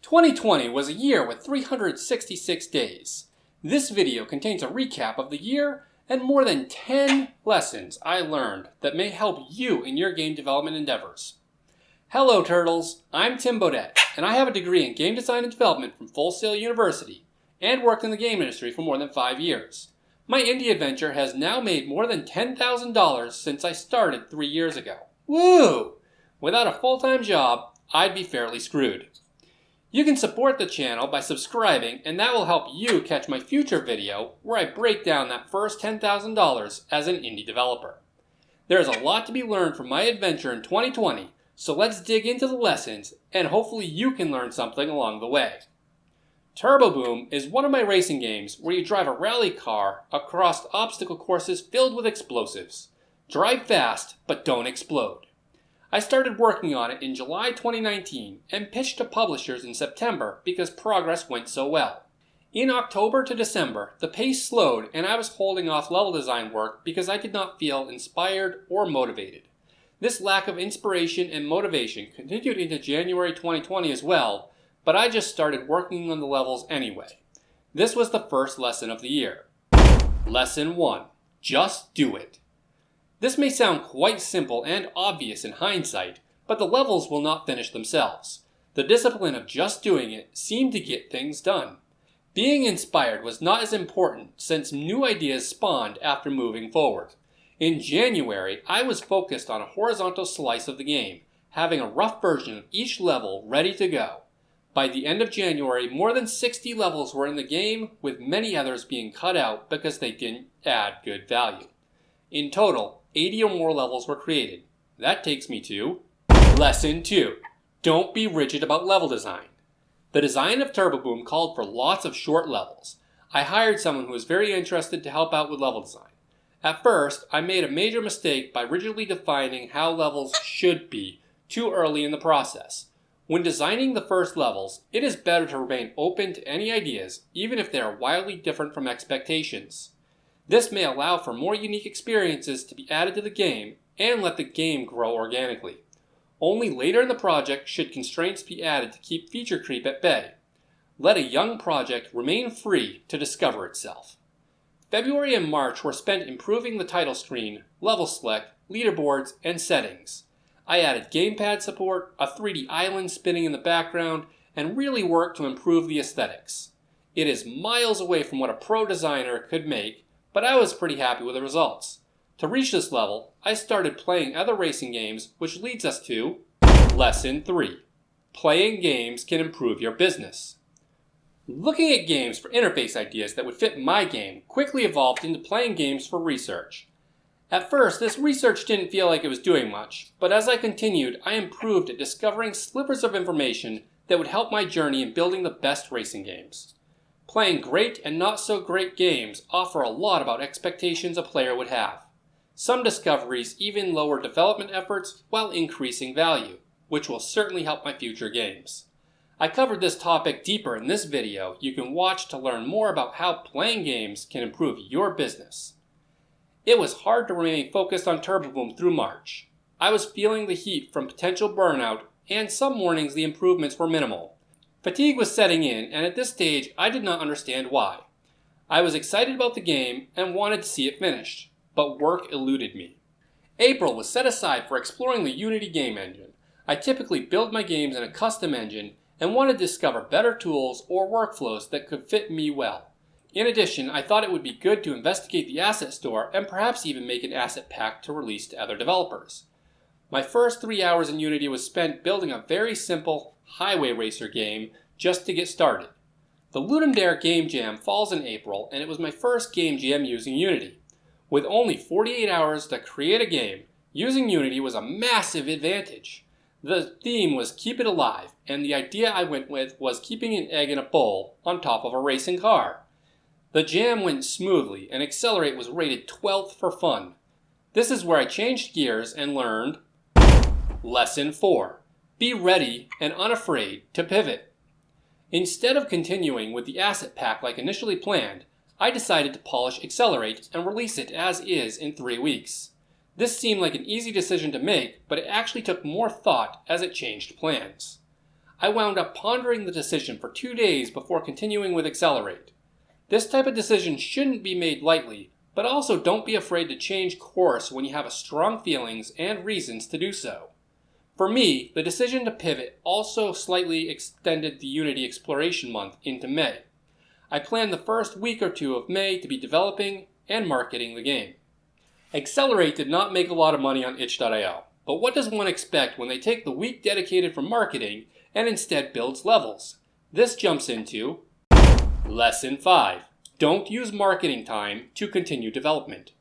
2020 was a year with 366 days. This video contains a recap of the year and more than 10 lessons I learned that may help you in your game development endeavors. Hello Turtles, I'm Tim Bodette, and I have a degree in game design and development from Full Sail University and worked in the game industry for more than 5 years. My indie adventure has now made more than $10,000 since I started 3 years ago. Woo! Without a full-time job, I'd be fairly screwed. You can support the channel by subscribing, and that will help you catch my future video where I break down that first $10,000 as an indie developer. There is a lot to be learned from my adventure in 2020, so let's dig into the lessons and hopefully you can learn something along the way. Turbo Boom is one of my racing games where you drive a rally car across obstacle courses filled with explosives. Drive fast, but don't explode. I started working on it in July 2019 and pitched to publishers in September because progress went so well. In October to December, the pace slowed and I was holding off level design work because I did not feel inspired or motivated. This lack of inspiration and motivation continued into January 2020 as well, but I just started working on the levels anyway. This was the first lesson of the year. Lesson 1. Just do it. This may sound quite simple and obvious in hindsight, but the levels will not finish themselves. The discipline of just doing it seemed to get things done. Being inspired was not as important since new ideas spawned after moving forward. In January, I was focused on a horizontal slice of the game, having a rough version of each level ready to go. By the end of January, more than 60 levels were in the game, with many others being cut out because they didn't add good value. In total, 80 or more levels were created. That takes me to Lesson 2. Don't be rigid about level design. The design of Turbo Boom called for lots of short levels. I hired someone who was very interested to help out with level design. At first, I made a major mistake by rigidly defining how levels should be too early in the process. When designing the first levels, it is better to remain open to any ideas, even if they are wildly different from expectations. This may allow for more unique experiences to be added to the game and let the game grow organically. Only later in the project should constraints be added to keep feature creep at bay. Let a young project remain free to discover itself. February and March were spent improving the title screen, level select, leaderboards, and settings. I added gamepad support, a 3D island spinning in the background, and really worked to improve the aesthetics. It is miles away from what a pro designer could make, but I was pretty happy with the results. To reach this level, I started playing other racing games, which leads us to Lesson 3. Playing games can improve your business. Looking at games for interface ideas that would fit my game quickly evolved into playing games for research. At first, this research didn't feel like it was doing much, but as I continued, I improved at discovering slivers of information that would help my journey in building the best racing games. Playing great and not so great games offer a lot about expectations a player would have. Some discoveries even lower development efforts while increasing value, which will certainly help my future games. I covered this topic deeper in this video you can watch to learn more about how playing games can improve your business. It was hard to remain focused on Turbo Boom through March. I was feeling the heat from potential burnout, and some mornings the improvements were minimal. Fatigue was setting in, and at this stage I did not understand why. I was excited about the game and wanted to see it finished, but work eluded me. April was set aside for exploring the Unity game engine. I typically build my games in a custom engine and wanted to discover better tools or workflows that could fit me well. In addition, I thought it would be good to investigate the asset store and perhaps even make an asset pack to release to other developers. My first 3 hours in Unity was spent building a very simple highway racer game just to get started. The Ludum Dare Game Jam falls in April, and it was my first game jam using Unity. With only 48 hours to create a game, using Unity was a massive advantage. The theme was Keep It Alive, and the idea I went with was keeping an egg in a bowl on top of a racing car. The jam went smoothly, and Accelerate was rated 12th for fun. This is where I changed gears and learned Lesson 4. Be ready and unafraid to pivot. Instead of continuing with the asset pack like initially planned, I decided to polish Accelerate and release it as is in 3 weeks. This seemed like an easy decision to make, but it actually took more thought as it changed plans. I wound up pondering the decision for 2 days before continuing with Accelerate. This type of decision shouldn't be made lightly, but also don't be afraid to change course when you have strong feelings and reasons to do so. For me, the decision to pivot also slightly extended the Unity Exploration Month into May. I planned the first week or two of May to be developing and marketing the game. Accelerate did not make a lot of money on itch.io, but what does one expect when they take the week dedicated for marketing and instead builds levels? This jumps into Lesson 5. Don't use marketing time to continue development.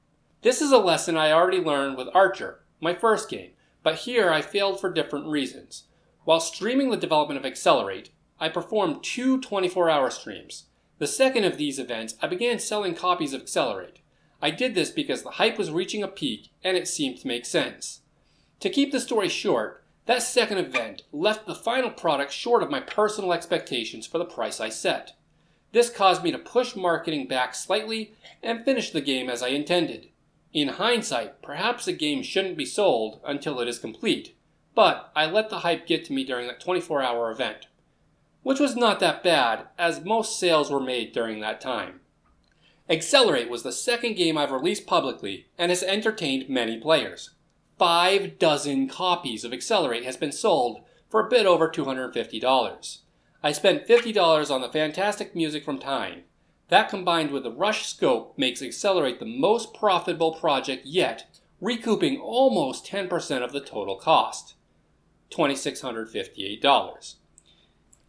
This is a lesson I already learned with Archer, my first game, but here I failed for different reasons. While streaming the development of Accelerate, I performed 2 24-hour streams. The second of these events, I began selling copies of Accelerate. I did this because the hype was reaching a peak and it seemed to make sense. To keep the story short, that second event left the final product short of my personal expectations for the price I set. This caused me to push marketing back slightly and finish the game as I intended. In hindsight, perhaps a game shouldn't be sold until it is complete, but I let the hype get to me during that 24-hour event, which was not that bad as most sales were made during that time. Accelerate was the second game I've released publicly and has entertained many players. 5 dozen copies of Accelerate has been sold for a bit over $250. I spent $50 on the fantastic music from Tyne. That combined with the rush scope makes Accelerate the most profitable project yet, recouping almost 10% of the total cost, $2,658.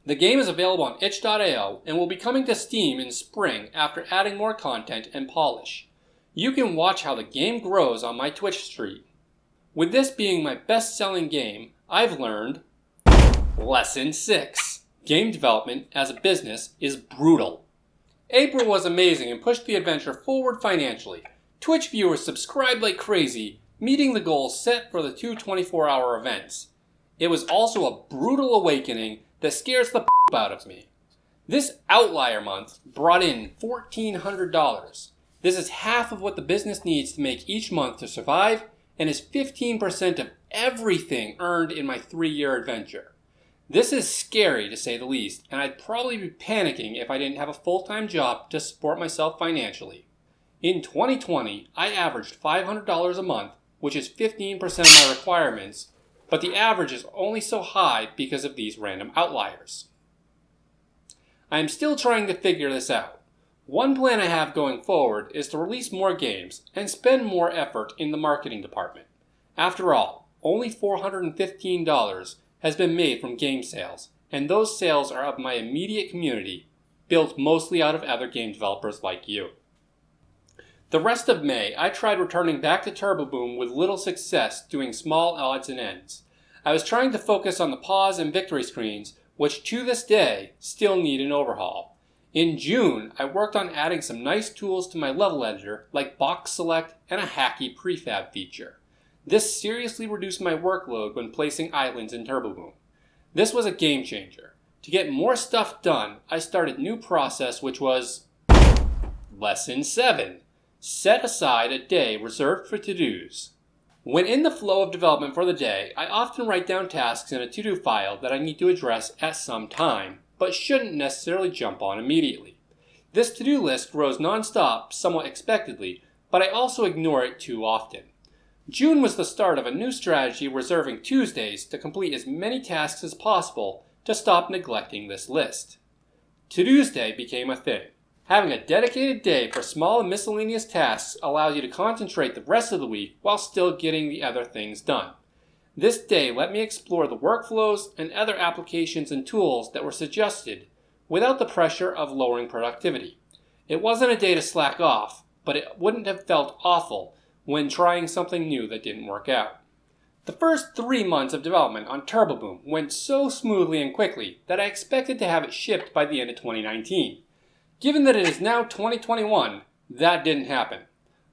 The game is available on itch.io and will be coming to Steam in spring after adding more content and polish. You can watch how the game grows on my Twitch stream. With this being my best-selling game, I've learned Lesson 6. Game development as a business is brutal. April was amazing and pushed the adventure forward financially. Twitch viewers subscribed like crazy, meeting the goals set for the 2 24-hour events. It was also a brutal awakening that scares the out of me. This outlier month brought in $1,400. This is half of what the business needs to make each month to survive and is 15% of everything earned in my 3-year adventure. This is scary to say the least, and I'd probably be panicking if I didn't have a full-time job to support myself financially. In 2020, I averaged $500 a month, which is 15% of my requirements, but the average is only so high because of these random outliers. I am still trying to figure this out. One plan I have going forward is to release more games and spend more effort in the marketing department. After all, only $415 has been made from game sales, and those sales are of my immediate community, built mostly out of other game developers like you. The rest of May, I tried returning back to Turbo Boom with little success doing small odds and ends. I was trying to focus on the pause and victory screens, which to this day still need an overhaul. In June, I worked on adding some nice tools to my level editor like box select and a hacky prefab feature. This seriously reduced my workload when placing islands in Turbo Boom. This was a game changer. To get more stuff done, I started a new process which was Lesson 7. Set aside a day reserved for to-dos. When in the flow of development for the day, I often write down tasks in a to-do file that I need to address at some time, but shouldn't necessarily jump on immediately. This to-do list grows non-stop, somewhat expectedly, but I also ignore it too often. June was the start of a new strategy reserving Tuesdays to complete as many tasks as possible to stop neglecting this list. To-Dos Day became a thing. Having a dedicated day for small and miscellaneous tasks allows you to concentrate the rest of the week while still getting the other things done. This day let me explore the workflows and other applications and tools that were suggested without the pressure of lowering productivity. It wasn't a day to slack off, but it wouldn't have felt awful when trying something new that didn't work out. The first 3 months of development on Turbo Boom went so smoothly and quickly that I expected to have it shipped by the end of 2019. Given that it is now 2021, that didn't happen,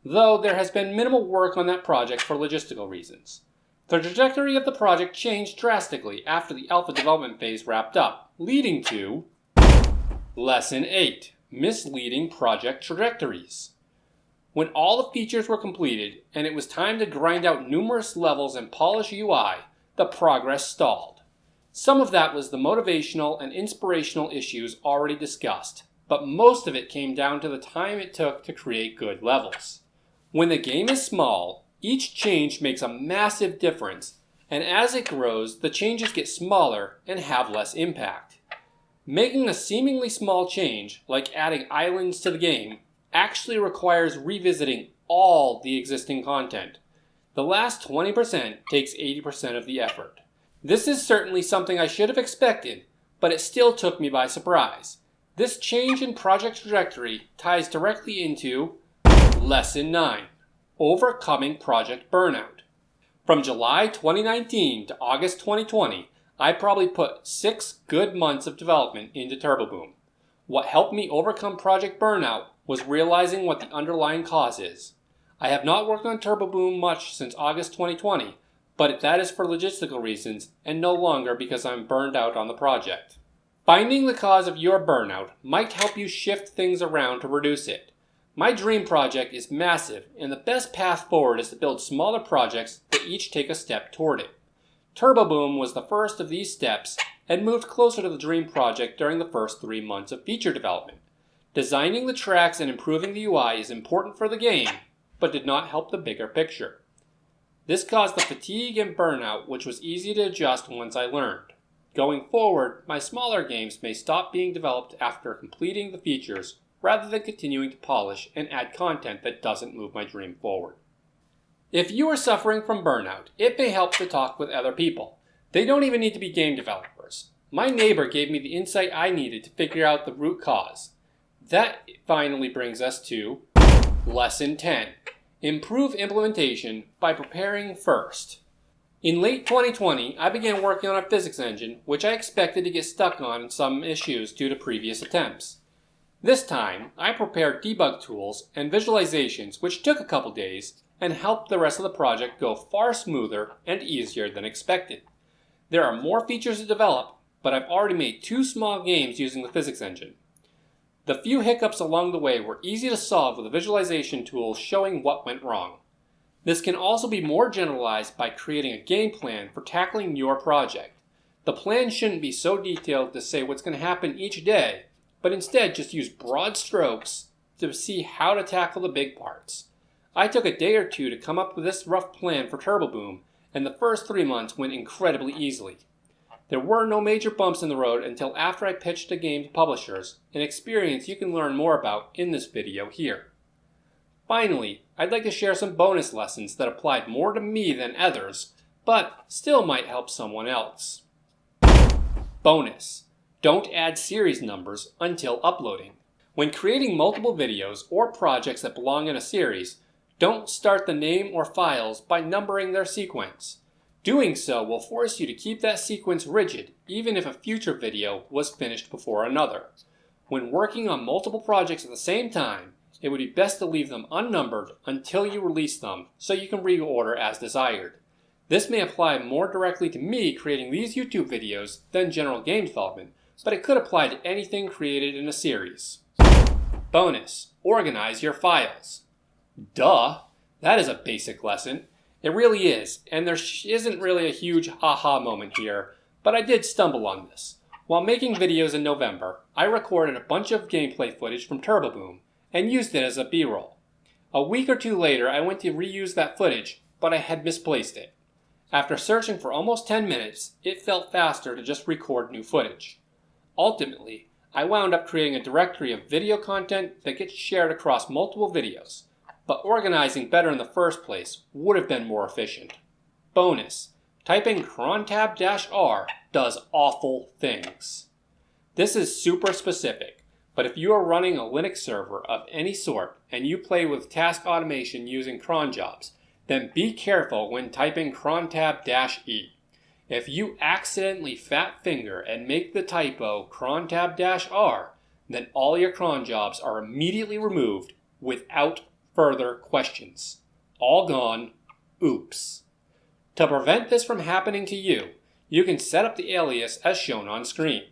though there has been minimal work on that project for logistical reasons. The trajectory of the project changed drastically after the alpha development phase wrapped up, leading to Lesson 8. Misleading project trajectories. When all the features were completed and it was time to grind out numerous levels and polish UI, the progress stalled. Some of that was the motivational and inspirational issues already discussed, but most of it came down to the time it took to create good levels. When the game is small, each change makes a massive difference, and as it grows, the changes get smaller and have less impact. Making a seemingly small change, like adding islands to the game, actually requires revisiting all the existing content. The last 20% takes 80% of the effort. This is certainly something I should have expected, but it still took me by surprise. This change in project trajectory ties directly into Lesson 9, Overcoming Project Burnout. From July 2019 to August 2020, I probably put 6 good months of development into TurboBoom. What helped me overcome project burnout was realizing what the underlying cause is. I have not worked on TurboBoom much since August 2020, but that is for logistical reasons and no longer because I'm burned out on the project. Finding the cause of your burnout might help you shift things around to reduce it. My dream project is massive, and the best path forward is to build smaller projects that each take a step toward it. TurboBoom was the first of these steps and moved closer to the dream project during the first 3 months of feature development. Designing the tracks and improving the UI is important for the game, but did not help the bigger picture. This caused the fatigue and burnout, which was easy to adjust once I learned. Going forward, my smaller games may stop being developed after completing the features rather than continuing to polish and add content that doesn't move my dream forward. If you are suffering from burnout, it may help to talk with other people. They don't even need to be game developers. My neighbor gave me the insight I needed to figure out the root cause. That finally brings us to Lesson 10. Improve implementation by preparing first. In late 2020, I began working on a physics engine, which I expected to get stuck on some issues due to previous attempts. This time, I prepared debug tools and visualizations, which took a couple days and helped the rest of the project go far smoother and easier than expected. There are more features to develop, but I've already made 2 small games using the physics engine. The few hiccups along the way were easy to solve with the visualization tools showing what went wrong. This can also be more generalized by creating a game plan for tackling your project. The plan shouldn't be so detailed to say what's going to happen each day, but instead just use broad strokes to see how to tackle the big parts. I took a day or 2 to come up with this rough plan for TurboBoom, and the first 3 months went incredibly easily. There were no major bumps in the road until after I pitched the game to publishers, an experience you can learn more about in this video here. Finally, I'd like to share some bonus lessons that applied more to me than others, but still might help someone else. Bonus: don't add series numbers until uploading. When creating multiple videos or projects that belong in a series, don't start the name or files by numbering their sequence. Doing so will force you to keep that sequence rigid, even if a future video was finished before another. When working on multiple projects at the same time, it would be best to leave them unnumbered until you release them so you can reorder as desired. This may apply more directly to me creating these YouTube videos than general game development, but it could apply to anything created in a series. Bonus: organize your files. Duh! That is a basic lesson. It really is, and there isn't really a huge aha moment here, but I did stumble on this. While making videos in November, I recorded a bunch of gameplay footage from TurboBoom and used it as a B-roll. A week or 2 later, I went to reuse that footage, but I had misplaced it. After searching for almost 10 minutes, it felt faster to just record new footage. Ultimately, I wound up creating a directory of video content that gets shared across multiple videos. But organizing better in the first place would have been more efficient. Bonus: typing crontab-r does awful things. This is super specific, but if you are running a Linux server of any sort and you play with task automation using cron jobs, then be careful when typing crontab-e. If you accidentally fat finger and make the typo crontab-r, then all your cron jobs are immediately removed without further questions. All gone. Oops. To prevent this from happening to you, you can set up the alias as shown on screen.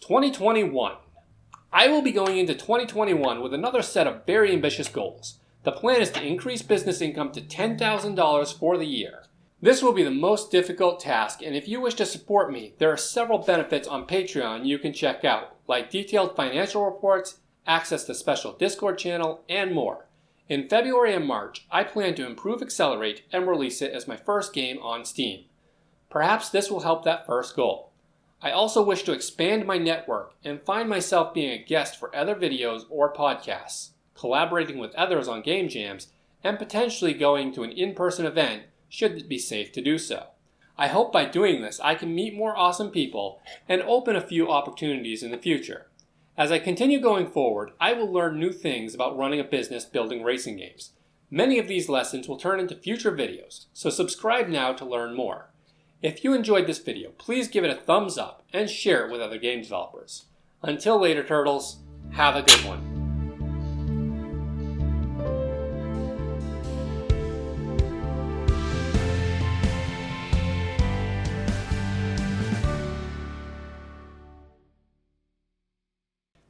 2021. I will be going into 2021 with another set of very ambitious goals. The plan is to increase business income to $10,000 for the year. This will be the most difficult task, and if you wish to support me, there are several benefits on Patreon you can check out, like detailed financial reports, access to special Discord channel, and more. In February and March, I plan to improve Accelerate and release it as my first game on Steam. Perhaps this will help that first goal. I also wish to expand my network and find myself being a guest for other videos or podcasts, collaborating with others on game jams, and potentially going to an in-person event should it be safe to do so. I hope by doing this I can meet more awesome people and open a few opportunities in the future. As I continue going forward, I will learn new things about running a business building racing games. Many of these lessons will turn into future videos, so subscribe now to learn more. If you enjoyed this video, please give it a thumbs up and share it with other game developers. Until later, Turtles, have a good one.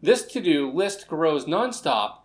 This to-do list grows nonstop